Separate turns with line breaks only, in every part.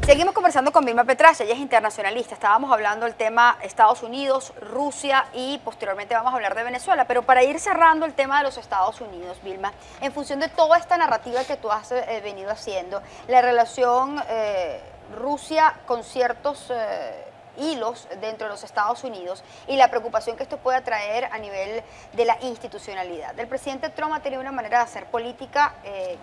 Seguimos conversando con Vilma Petracha, ella es internacionalista. Estábamos hablando del tema Estados Unidos, Rusia y posteriormente vamos a hablar de Venezuela. Pero para ir cerrando el tema de los Estados Unidos, Vilma, en función de toda esta narrativa que tú has venido haciendo, la relación Rusia con ciertos hilos dentro de los Estados Unidos y la preocupación que esto puede traer a nivel de la institucionalidad. El presidente Trump ha tenido una manera de hacer política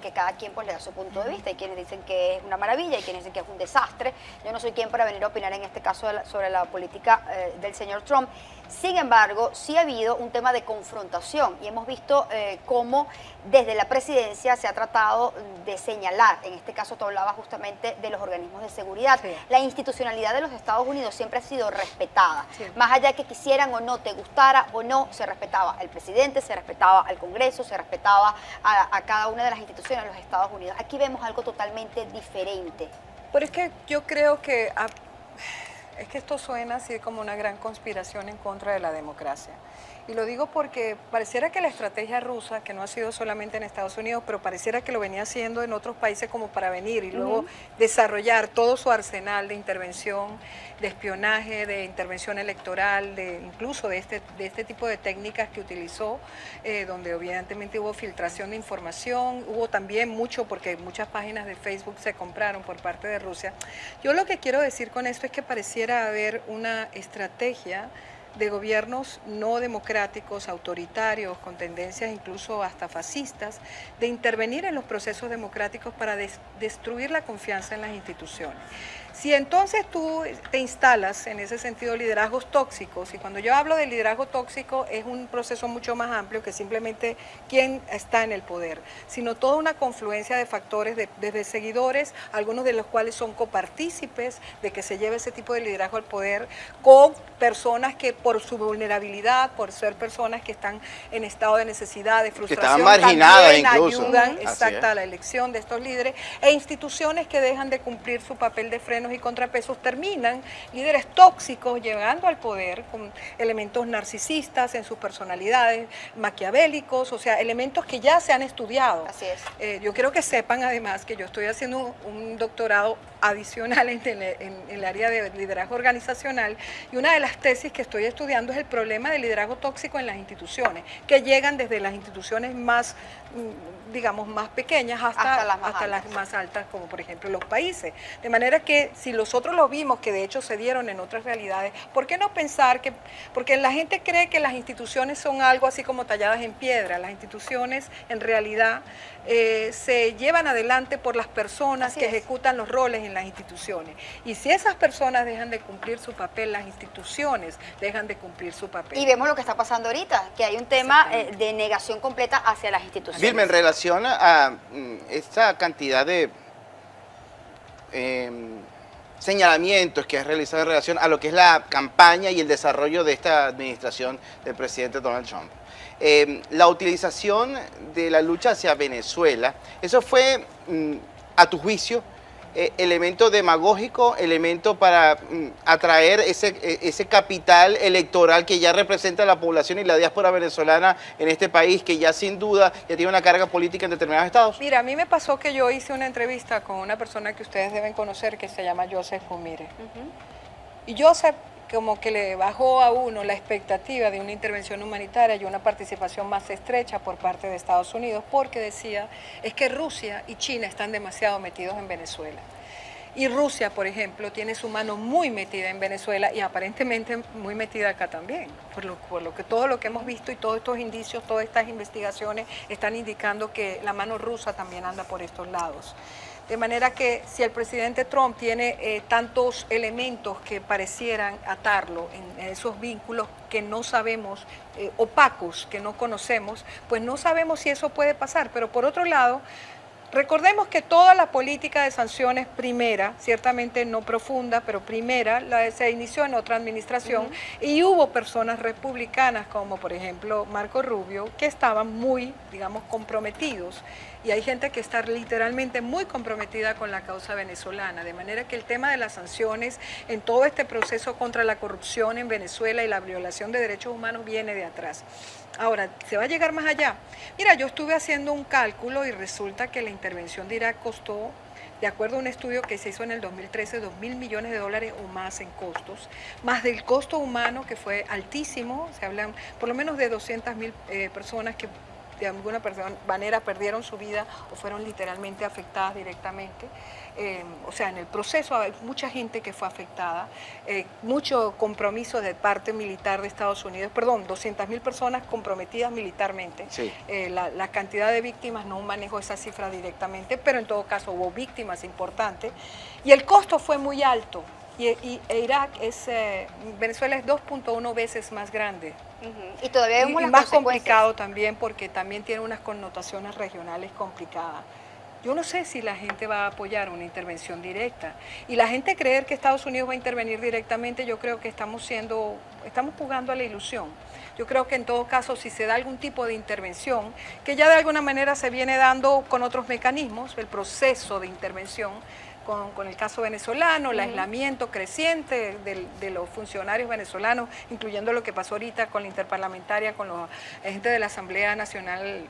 que cada quien pues le da su punto de vista. Hay quienes dicen que es una maravilla, hay quienes dicen que es un desastre. Yo no soy quien para venir a opinar en este caso sobre la política del señor Trump. Sin embargo, sí ha habido un tema de confrontación y hemos visto cómo desde la presidencia se ha tratado de señalar, en este caso tú hablabas justamente de los organismos de seguridad. Sí. La institucionalidad de los Estados Unidos siempre ha sido respetada. Sí. Más allá de que quisieran o no, te gustara o no, se respetaba al presidente, se respetaba al Congreso, se respetaba a cada una de las instituciones de los Estados Unidos. Aquí vemos algo totalmente diferente.
Pero es que yo creo que... Es que esto suena así como una gran conspiración en contra de la democracia. Y lo digo porque pareciera que la estrategia rusa, que no ha sido solamente en Estados Unidos, pero pareciera que lo venía haciendo en otros países como para venir y luego desarrollar todo su arsenal de intervención, de espionaje, de intervención electoral, incluso de este tipo de técnicas que utilizó, donde evidentemente hubo filtración de información, hubo también mucho, porque muchas páginas de Facebook se compraron por parte de Rusia. Yo lo que quiero decir con esto es que pareciera haber una estrategia de gobiernos no democráticos, autoritarios, con tendencias incluso hasta fascistas, de intervenir en los procesos democráticos para destruir la confianza en las instituciones. Si entonces tú te instalas en ese sentido liderazgos tóxicos, y cuando yo hablo de liderazgo tóxico es un proceso mucho más amplio que simplemente quién está en el poder, sino toda una confluencia de factores desde seguidores, algunos de los cuales son copartícipes de que se lleve ese tipo de liderazgo al poder, con personas que por su vulnerabilidad, por ser personas que están en estado de necesidad, de frustración,
que estaban marginadas incluso,
ayudan a la elección de estos líderes, e instituciones que dejan de cumplir su papel de frenos y contrapesos, terminan líderes tóxicos llegando al poder con elementos narcisistas en sus personalidades, maquiavélicos, o sea, elementos que ya se han estudiado.
Así es.
Yo quiero que sepan además que yo estoy haciendo un doctorado adicional en el área de liderazgo organizacional, y una de las tesis que estoy estudiando es el problema del liderazgo tóxico en las instituciones, que llegan desde las instituciones más, digamos, más pequeñas hasta las más altas, como por ejemplo los países. De manera que si nosotros lo vimos, que de hecho se dieron en otras realidades, ¿por qué no pensar que, porque la gente cree que las instituciones son algo así como talladas en piedra? Las instituciones en realidad se llevan adelante por las personas que ejecutan los roles en las instituciones. Y si esas personas dejan de cumplir su papel, las instituciones dejan de cumplir su papel.
Y vemos lo que está pasando ahorita, que hay un tema de negación completa hacia las instituciones.
Vilma, en relación a esta cantidad de señalamientos que has realizado en relación a lo que es la campaña y el desarrollo de esta administración del presidente Donald Trump, la utilización de la lucha hacia Venezuela, ¿eso fue, a tu juicio, elemento demagógico, elemento para atraer ese capital electoral que ya representa la población y la diáspora venezolana en este país, que ya sin duda ya tiene una carga política en determinados estados?
Mira, a mí me pasó que yo hice una entrevista con una persona que ustedes deben conocer que se llama Joseph Umire. Y Joseph como que le bajó a uno la expectativa de una intervención humanitaria y una participación más estrecha por parte de Estados Unidos, porque decía, es que Rusia y China están demasiado metidos en Venezuela. Y Rusia, por ejemplo, tiene su mano muy metida en Venezuela y aparentemente muy metida acá también, por lo que todo lo que hemos visto y todos estos indicios, todas estas investigaciones están indicando que la mano rusa también anda por estos lados. De manera que si el presidente Trump tiene tantos elementos que parecieran atarlo en esos vínculos que no sabemos, opacos, que no conocemos, pues no sabemos si eso puede pasar. Pero por otro lado, recordemos que toda la política de sanciones primera, ciertamente no profunda, pero primera, se inició en otra administración y hubo personas republicanas como por ejemplo Marco Rubio que estaban muy, digamos, comprometidos, y hay gente que está literalmente muy comprometida con la causa venezolana, de manera que el tema de las sanciones en todo este proceso contra la corrupción en Venezuela y la violación de derechos humanos viene de atrás. Ahora, ¿se va a llegar más allá? Mira, yo estuve haciendo un cálculo y resulta que la intervención de Irak costó de acuerdo a un estudio que se hizo en el 2013, 2.000 millones de dólares o más en costos, más del costo humano que fue altísimo. Se hablan por lo menos de 200.000 personas que de alguna manera perdieron su vida o fueron literalmente afectadas directamente. O sea, en el proceso hay mucha gente que fue afectada, mucho compromiso de parte militar de Estados Unidos, 200.000 personas comprometidas militarmente. Sí. La cantidad de víctimas, no manejo esa cifra directamente, pero en todo caso hubo víctimas importantes y el costo fue muy alto. Irak Venezuela es 2.1 veces más grande.
Y todavía hay
y más complicado también porque también tiene unas connotaciones regionales complicadas. Yo no sé si la gente va a apoyar una intervención directa. Y la gente creer que Estados Unidos va a intervenir directamente, yo creo que estamos jugando a la ilusión. Yo creo que en todo caso, si se da algún tipo de intervención, que ya de alguna manera se viene dando con otros mecanismos, el proceso de intervención, con el caso venezolano, el aislamiento creciente de los funcionarios venezolanos, incluyendo lo que pasó ahorita con la interparlamentaria, con la gente de la Asamblea Nacional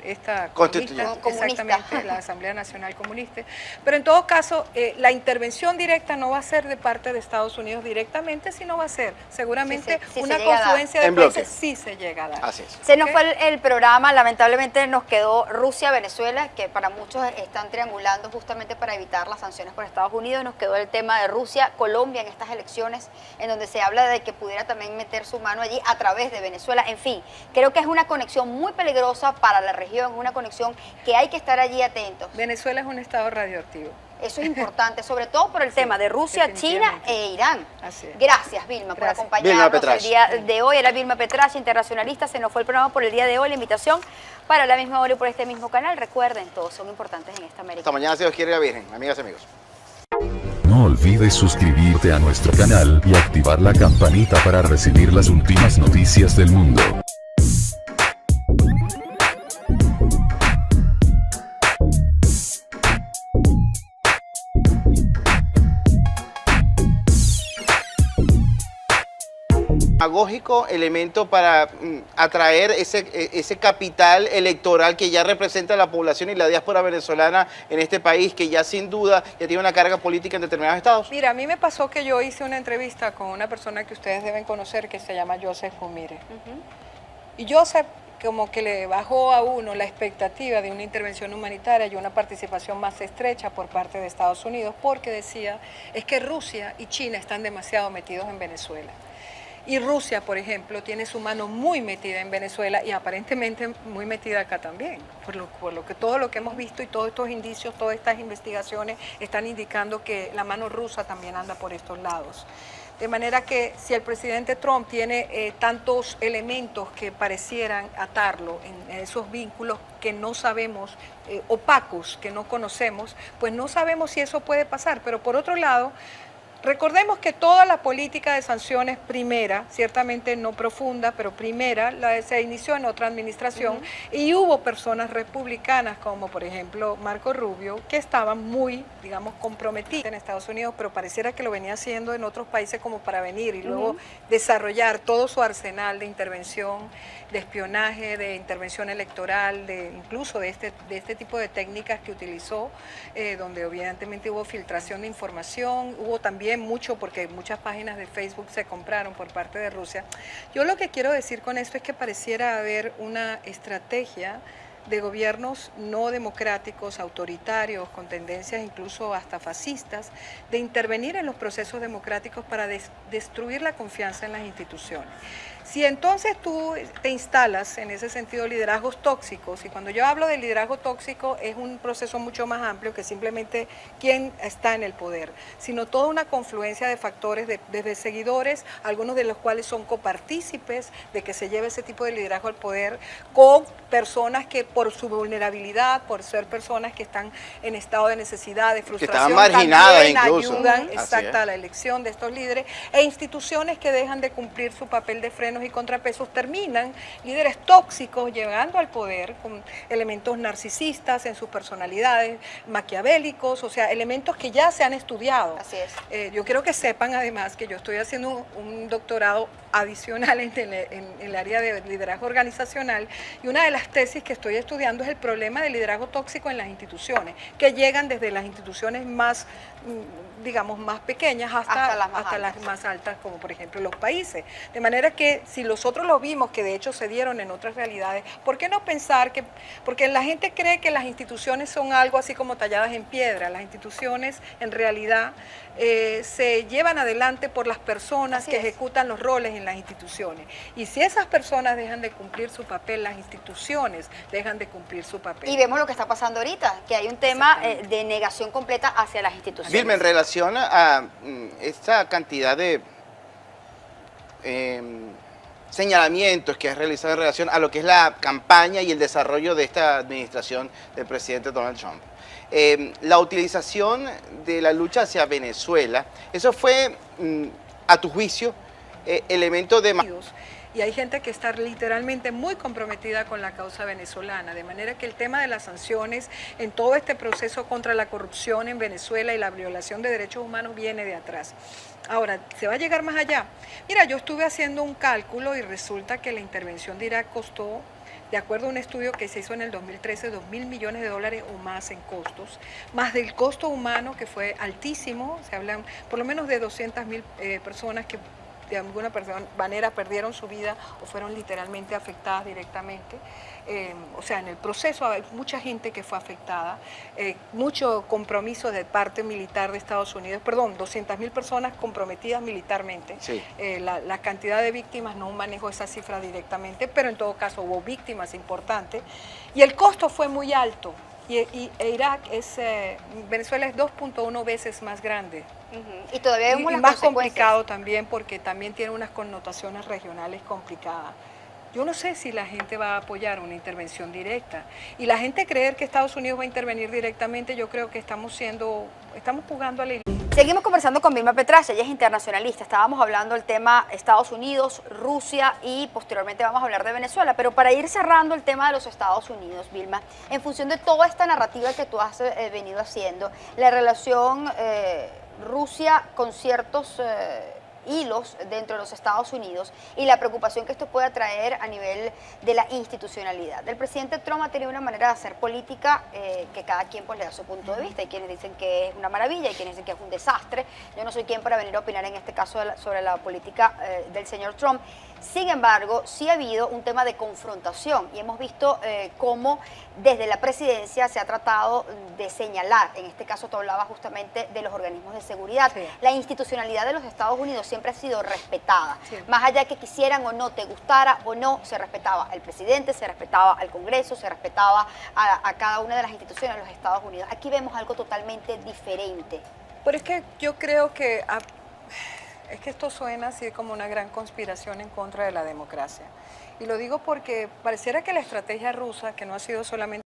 comunista, exactamente, la Asamblea Nacional Comunista. Pero en todo caso, la intervención directa no va a ser de parte de Estados Unidos directamente, sino va a ser seguramente una confluencia de países, sí se llega a dar.
Así es.
Se nos fue el programa, lamentablemente nos quedó Rusia-Venezuela, que para muchos están triangulando justamente para evitar las sanciones por Estados Unidos. Nos quedó el tema de Rusia, Colombia en estas elecciones, en donde se habla de que pudiera también meter su mano allí a través de Venezuela. En fin, creo que es una conexión muy peligrosa para la región, una conexión que hay que estar allí atentos.
Venezuela es un estado radioactivo.
Eso es importante, sobre todo por el tema de Rusia, China e Irán. Así es. Gracias, Vilma, por acompañarnos el día de hoy. Era Vilma Petrache, internacionalista. Se nos fue el programa por el día de hoy. La invitación para la misma hora y por este mismo canal. Recuerden, todos son importantes en esta América.
Hasta mañana, si Dios quiere, la Virgen. Amigas y amigos.
No olvides suscribirte a nuestro canal y activar la campanita para recibir las últimas noticias del mundo.
Demagógico elemento para atraer ese capital electoral que ya representa la población y la diáspora venezolana en este país, que ya sin duda ya tiene una carga política en determinados estados.
Mira, a mí me pasó que yo hice una entrevista con una persona que ustedes deben conocer que se llama Joseph Fumire. Y Joseph como que le bajó a uno la expectativa de una intervención humanitaria y una participación más estrecha por parte de Estados Unidos, porque decía, es que Rusia y China están demasiado metidos en Venezuela. Y Rusia, por ejemplo, tiene su mano muy metida en Venezuela y aparentemente muy metida acá también, por lo que todo lo que hemos visto y todos estos indicios, todas estas investigaciones están indicando que la mano rusa también anda por estos lados. De manera que si el presidente Trump tiene tantos elementos que parecieran atarlo en esos vínculos que no sabemos, opacos, que no conocemos, pues no sabemos si eso puede pasar. Pero por otro lado, recordemos que toda la política de sanciones primera, ciertamente no profunda, pero primera, se inició en otra administración y hubo personas republicanas como por ejemplo Marco Rubio que estaban muy, digamos, comprometidas en Estados Unidos, pero pareciera que lo venía haciendo en otros países como para venir y luego desarrollar todo su arsenal de intervención, de espionaje, de intervención electoral, incluso de este tipo de técnicas que utilizó, donde evidentemente hubo filtración de información, hubo también mucho, porque muchas páginas de Facebook se compraron por parte de Rusia. Yo lo que quiero decir con esto es que pareciera haber una estrategia de gobiernos no democráticos, autoritarios, con tendencias incluso hasta fascistas, de intervenir en los procesos democráticos para destruir la confianza en las instituciones. Si entonces tú te instalas en ese sentido liderazgos tóxicos, y cuando yo hablo de liderazgo tóxico es un proceso mucho más amplio que simplemente quién está en el poder, sino toda una confluencia de factores desde seguidores, algunos de los cuales son copartícipes de que se lleve ese tipo de liderazgo al poder, con personas que por su vulnerabilidad, por ser personas que están en estado de necesidad, de frustración,
que estaban marginadas incluso,
ayudan a la elección de estos líderes, e instituciones que dejan de cumplir su papel de freno frenos y contrapesos, terminan líderes tóxicos llegando al poder con elementos narcisistas en sus personalidades, maquiavélicos, o sea, elementos que ya se han estudiado.
Así es.
Yo quiero que sepan además que yo estoy haciendo un doctorado adicional en el área de liderazgo organizacional, y una de las tesis que estoy estudiando es el problema del liderazgo tóxico en las instituciones, que llegan desde las instituciones más, digamos, más pequeñas hasta las más altas, como por ejemplo los países. De manera que si nosotros lo vimos, que de hecho se dieron en otras realidades, ¿por qué no pensar que, porque la gente cree que las instituciones son algo así como talladas en piedra? Las instituciones en realidad se llevan adelante por las personas que ejecutan los roles en las instituciones. Y si esas personas dejan de cumplir su papel, las instituciones dejan de cumplir su papel.
Y vemos lo que está pasando ahorita, que hay un tema de negación completa hacia las instituciones.
Vilma, en relación a esta cantidad de señalamientos que has realizado en relación a lo que es la campaña y el desarrollo de esta administración del presidente Donald Trump. La utilización de la lucha hacia Venezuela, ¿eso fue, a tu juicio, elemento de...
Y hay gente que está literalmente muy comprometida con la causa venezolana, de manera que el tema de las sanciones en todo este proceso contra la corrupción en Venezuela y la violación de derechos humanos viene de atrás. Ahora, ¿se va a llegar más allá? Mira, yo estuve haciendo un cálculo y resulta que la intervención de Irak costó, de acuerdo a un estudio que se hizo en el 2013, $2.000 millones o más en costos, más del costo humano que fue altísimo. Se hablan por lo menos de 200.000 personas que de alguna manera perdieron su vida o fueron literalmente afectadas directamente. O sea, en el proceso hay mucha gente que fue afectada, mucho compromiso de parte militar de Estados Unidos, perdón, 200.000 personas comprometidas militarmente. Sí. La cantidad de víctimas, no manejo esa cifra directamente, pero en todo caso hubo víctimas importantes y el costo fue muy alto. Irak Venezuela es 2.1 veces más grande.
Y todavía hay
y más complicado también, porque también tiene unas connotaciones regionales complicadas. Yo no sé si la gente va a apoyar una intervención directa. Y la gente creer que Estados Unidos va a intervenir directamente, yo creo que estamos jugando a la ilusión.
Seguimos conversando con Vilma Petracha, ella es internacionalista. Estábamos hablando del tema Estados Unidos, Rusia y posteriormente vamos a hablar de Venezuela. Pero para ir cerrando el tema de los Estados Unidos, Vilma, en función de toda esta narrativa que tú has venido haciendo, la relación Rusia con ciertos hilos dentro de los Estados Unidos y la preocupación que esto puede traer a nivel de la institucionalidad. El presidente Trump ha tenido una manera de hacer política que cada quien pues le da su punto de vista. Hay quienes dicen que es una maravilla, hay quienes dicen que es un desastre. Yo no soy quien para venir a opinar en este caso sobre la política del señor Trump. Sin embargo, sí ha habido un tema de confrontación y hemos visto cómo desde la presidencia se ha tratado de señalar, en este caso tú hablabas justamente de los organismos de seguridad. Sí. La institucionalidad de los Estados Unidos siempre ha sido respetada. Sí. Más allá de que quisieran o no, te gustara o no, se respetaba al presidente, se respetaba al Congreso, se respetaba a cada una de las instituciones de los Estados Unidos. Aquí vemos algo totalmente diferente.
Pero es que yo creo que... Es que esto suena así como una gran conspiración en contra de la democracia. Y lo digo porque pareciera que la estrategia rusa, que no ha sido solamente